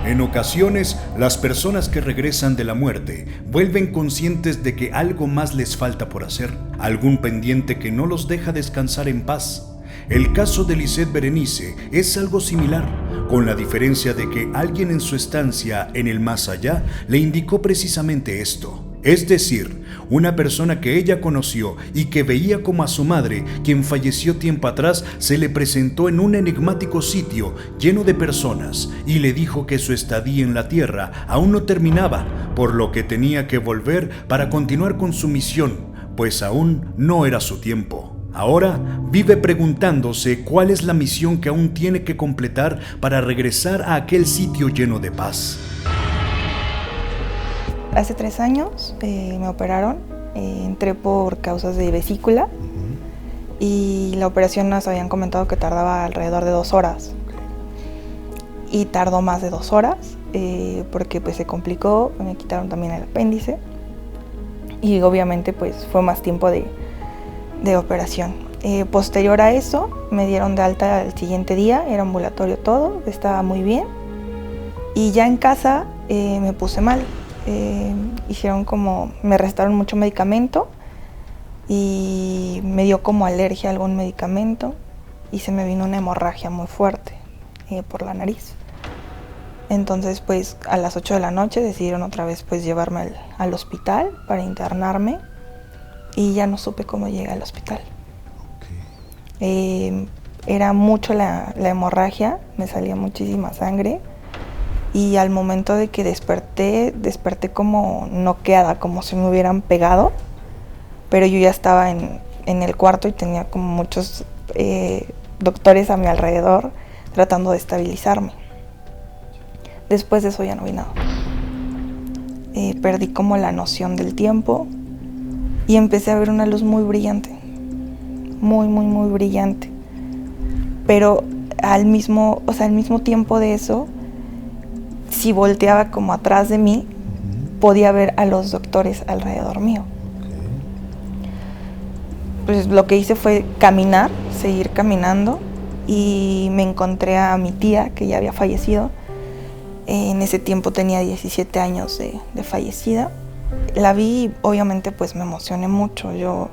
En ocasiones, las personas que regresan de la muerte vuelven conscientes de que algo más les falta por hacer, algún pendiente que no los deja descansar en paz. El caso de Lisette Berenice es algo similar, con la diferencia de que alguien en su estancia en el más allá le indicó precisamente esto. Es decir, una persona que ella conoció y que veía como a su madre, quien falleció tiempo atrás, se le presentó en un enigmático sitio lleno de personas y le dijo que su estadía en la tierra aún no terminaba, por lo que tenía que volver para continuar con su misión, pues aún no era su tiempo. Ahora vive preguntándose cuál es la misión que aún tiene que completar para regresar a aquel sitio lleno de paz. Hace 3 años me operaron, entré por causas de vesícula y la operación nos habían comentado que tardaba alrededor de 2 horas. Y tardó más de 2 horas porque pues se complicó, me quitaron también el apéndice y obviamente pues fue más tiempo de operación. Posterior a eso me dieron de alta el siguiente día, era ambulatorio todo, estaba muy bien y ya en casa me puse mal. Me restaron mucho medicamento y me dio como alergia a algún medicamento y se me vino una hemorragia muy fuerte por la nariz. Entonces pues a las 8 de la noche decidieron otra vez pues llevarme al hospital para internarme y ya no supe cómo llegué al hospital. Era mucho la hemorragia, me salía muchísima sangre. Y al momento de que desperté como noqueada, como si me hubieran pegado, pero yo ya estaba en el cuarto y tenía como muchos doctores a mi alrededor tratando de estabilizarme. Después de eso ya no vi nada. Perdí como la noción del tiempo y empecé a ver una luz muy brillante, muy, muy, muy brillante. Pero al mismo tiempo de eso, si volteaba como atrás de mí, podía ver a los doctores alrededor mío. Pues lo que hice fue caminar, seguir caminando y me encontré a mi tía que ya había fallecido. En ese tiempo tenía 17 años de fallecida. La vi y obviamente pues me emocioné mucho. Yo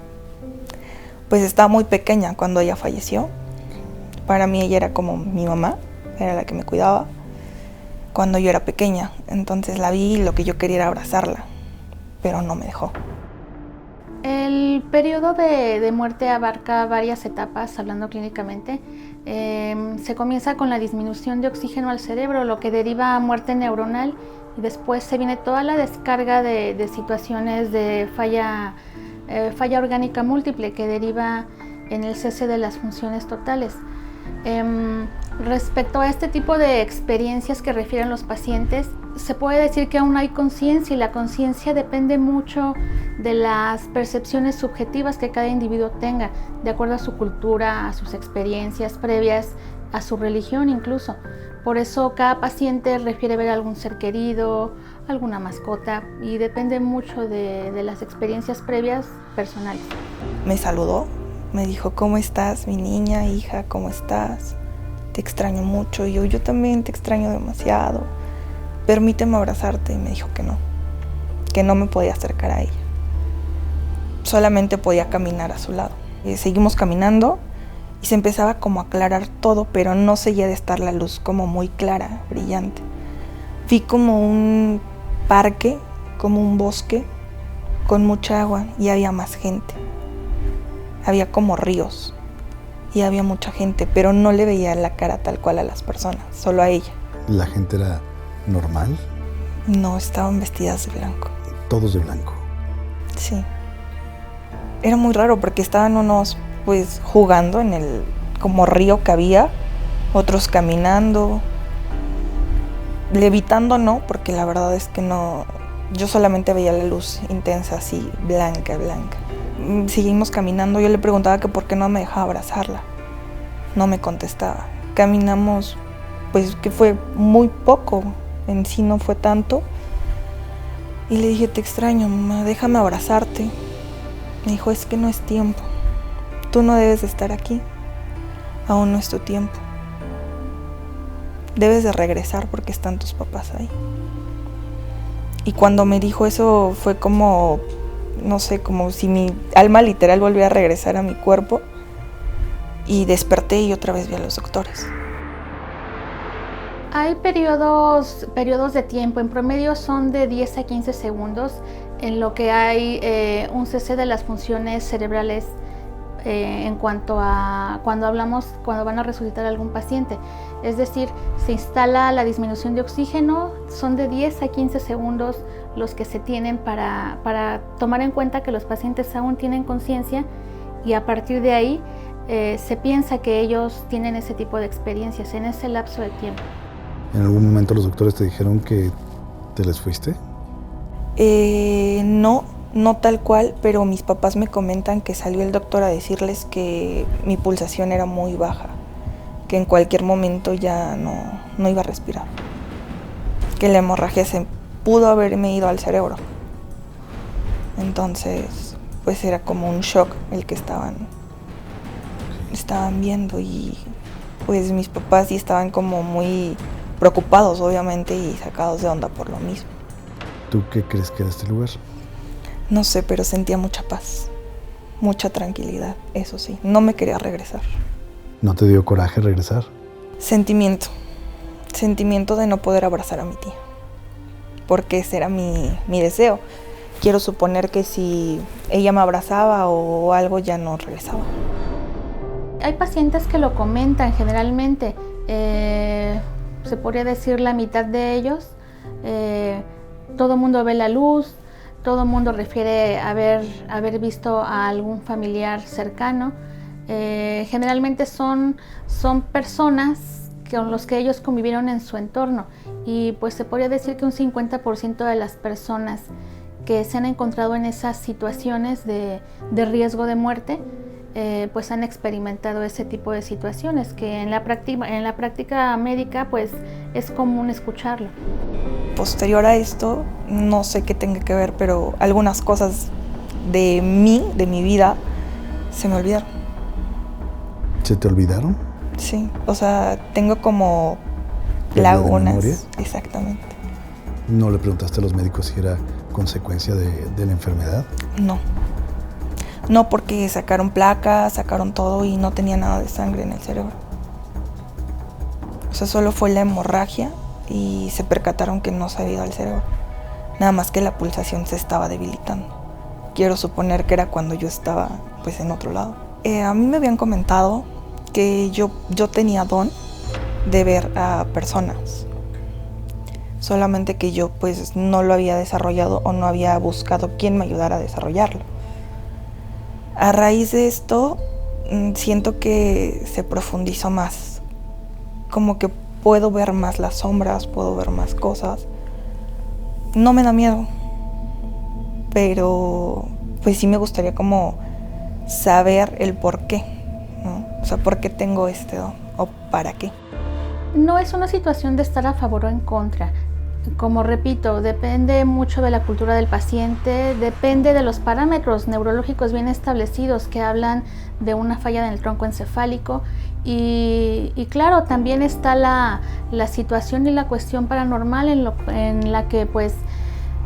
pues estaba muy pequeña cuando ella falleció. Para mí ella era como mi mamá, era la que me cuidaba cuando yo era pequeña. Entonces la vi y lo que yo quería era abrazarla, pero no me dejó. El periodo de muerte abarca varias etapas, hablando clínicamente. Se comienza con la disminución de oxígeno al cerebro, lo que deriva a muerte neuronal, y después se viene toda la descarga de situaciones de falla orgánica múltiple que deriva en el cese de las funciones totales. Respecto a este tipo de experiencias que refieren los pacientes, se puede decir que aún no hay conciencia y la conciencia depende mucho de las percepciones subjetivas que cada individuo tenga, de acuerdo a su cultura, a sus experiencias previas, a su religión incluso. Por eso cada paciente refiere ver algún ser querido, alguna mascota, y depende mucho de las experiencias previas personales. Me saludó, me dijo, ¿cómo estás, mi niña, hija? ¿Cómo estás? Te extraño mucho. Y yo también te extraño demasiado. Permíteme abrazarte. Y me dijo que no me podía acercar a ella. Solamente podía caminar a su lado. Seguimos caminando y se empezaba como a aclarar todo, pero no seguía de estar la luz como muy clara, brillante. Vi como un parque, como un bosque, con mucha agua y había más gente. Había como ríos y había mucha gente, pero no le veía la cara tal cual a las personas, solo a ella. ¿La gente era normal? No, estaban vestidas de blanco. Todos de blanco. Sí. Era muy raro porque estaban unos pues jugando en el como río que había, otros caminando, levitando no, porque la verdad es que no, yo solamente veía la luz intensa así, blanca. Seguimos caminando, yo le preguntaba que por qué no me dejaba abrazarla, no me contestaba. Caminamos, pues que fue muy poco, en sí no fue tanto, y le dije, te extraño, mamá, déjame abrazarte. Me dijo, es que no es tiempo, tú no debes de estar aquí, aún no es tu tiempo. debes de regresar porque están tus papás ahí. Y cuando me dijo eso fue como, no sé, como si mi alma literal volviera a regresar a mi cuerpo. Y desperté y otra vez vi a los doctores. Hay periodos de tiempo, en promedio son de 10 a 15 segundos, en lo que hay un cese de las funciones cerebrales en cuanto a cuando van a resucitar a algún paciente. Es decir, se instala la disminución de oxígeno, son de 10 a 15 segundos los que se tienen para tomar en cuenta que los pacientes aún tienen conciencia, y a partir de ahí se piensa que ellos tienen ese tipo de experiencias en ese lapso de tiempo. ¿En algún momento los doctores te dijeron que te les fuiste? No tal cual, pero mis papás me comentan que salió el doctor a decirles que mi pulsación era muy baja, que en cualquier momento ya no iba a respirar, que la hemorragia se pudo haberme ido al cerebro. Entonces, pues era como un shock el que estaban viendo, y pues mis papás sí estaban como muy preocupados, obviamente, y sacados de onda por lo mismo. ¿Tú qué crees que era este lugar? No sé, pero sentía mucha paz, mucha tranquilidad, eso sí. No me quería regresar. ¿No te dio coraje regresar? Sentimiento de no poder abrazar a mi tía, porque ese era mi deseo. Quiero suponer que si ella me abrazaba o algo, ya no regresaba. Hay pacientes que lo comentan generalmente, se podría decir la mitad de ellos, todo mundo ve la luz, todo mundo refiere haber visto a algún familiar cercano. Generalmente son personas con los que ellos convivieron en su entorno, y pues se podría decir que un 50% de las personas que se han encontrado en esas situaciones de riesgo de muerte, pues han experimentado ese tipo de situaciones que en la práctica médica pues es común escucharlo. Posterior a esto, no sé qué tenga que ver, pero algunas cosas de mi vida, se me olvidaron. ¿Se te olvidaron? Sí, o sea, tengo como ¿Pérdida de lagunas. memoria? Exactamente. ¿No le preguntaste a los médicos si era consecuencia de la enfermedad? No, porque sacaron placas, sacaron todo y no tenía nada de sangre en el cerebro. O sea, solo fue la hemorragia y se percataron que no se había ido al cerebro. Nada más que la pulsación se estaba debilitando. Quiero suponer que era cuando yo estaba pues en otro lado. A mí me habían comentado que yo tenía don de ver a personas. Solamente que yo pues no lo había desarrollado o no había buscado quién me ayudara a desarrollarlo. A raíz de esto, siento que se profundizó más. Como que puedo ver más las sombras, puedo ver más cosas. No me da miedo, pero pues sí me gustaría como saber el por qué, ¿no? O sea, ¿por qué tengo este don? ¿O para qué? No es una situación de estar a favor o en contra. Como repito, depende mucho de la cultura del paciente, depende de los parámetros neurológicos bien establecidos que hablan de una falla en el tronco encefálico, y claro, también está la situación y la cuestión paranormal en la que pues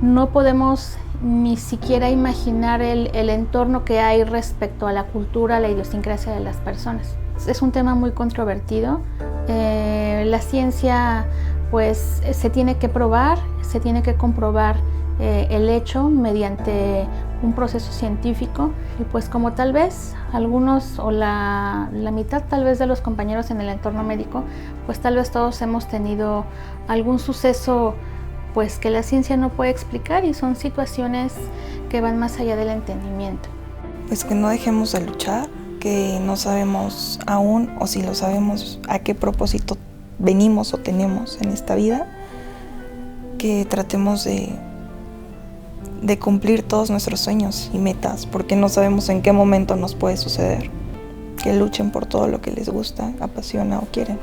no podemos ni siquiera imaginar el entorno que hay respecto a la cultura, a la idiosincrasia de las personas. Es un tema muy controvertido. La ciencia pues se tiene que probar, se tiene que comprobar el hecho mediante un proceso científico, y pues como tal vez algunos o la mitad tal vez de los compañeros en el entorno médico, pues tal vez todos hemos tenido algún suceso pues que la ciencia no puede explicar, y son situaciones que van más allá del entendimiento. Pues que no dejemos de luchar, que no sabemos aún, o si lo sabemos, a qué propósito venimos o tenemos en esta vida, que tratemos de cumplir todos nuestros sueños y metas, porque no sabemos en qué momento nos puede suceder. Que luchen por todo lo que les gusta, apasiona o quieren.